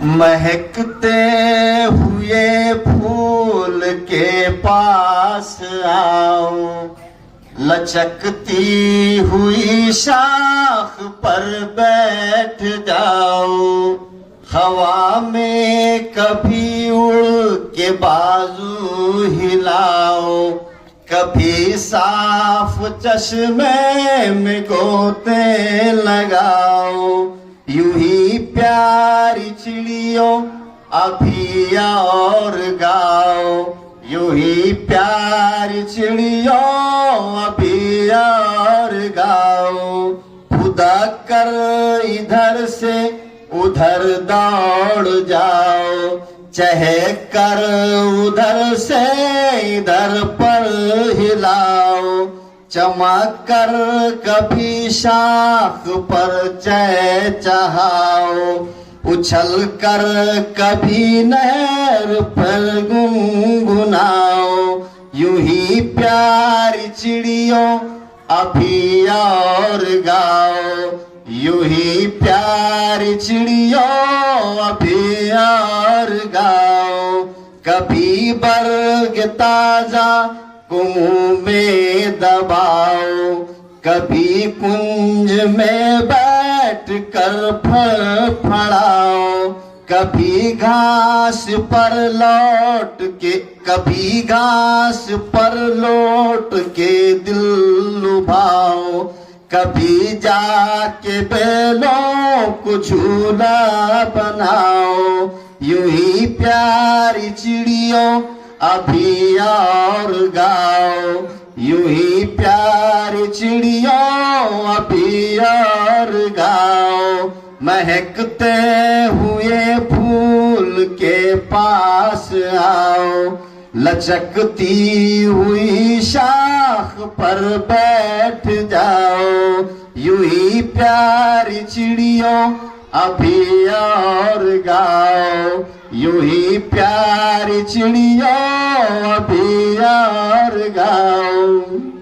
महकते हुए फूल के पास आओ, लचकती हुई शाख पर बैठ जाओ। हवा में कभी उड़ के बाजू हिलाओ, कभी साफ चश्मे में गोते लगाओ। यूं ही प्यारी चिड़ियों अभी और गाओ, यूं ही प्यारी चिड़ियों अभी और गाओ। खुदा कर इधर से उधर दौड़ जाओ, चहक कर उधर से इधर पर हिलाओ। चमक कर कभी शाख पर चहचहाओ, उछल कर कभी नहर पर गुनगुनाओ। यूं ही प्यारी चिड़ियों अभी और गाओ, यूं ही प्यारी चिड़ियों अभी और गाओ। कभी बर्ग ताजा मुंह में दबाओ, कभी कुंज में बैठ कर फड़फड़ाओ। कभी घास पर लौट के, कभी घास पर लौट के दिल लुभाओ। कभी जाके बेलों को झूला बनाओ। यूं ही प्यारी चिड़ियों अभी और गाओ, यूं ही प्यारी चिड़ियों अभी और गाओ। महकते हुए फूल के पास आओ, लचकती हुई शाख पर बैठ जाओ। यूं ही प्यारी चिड़ियों अभी और गाओ, यूं ही प्यारी चिड़ियों अभी और गाओ।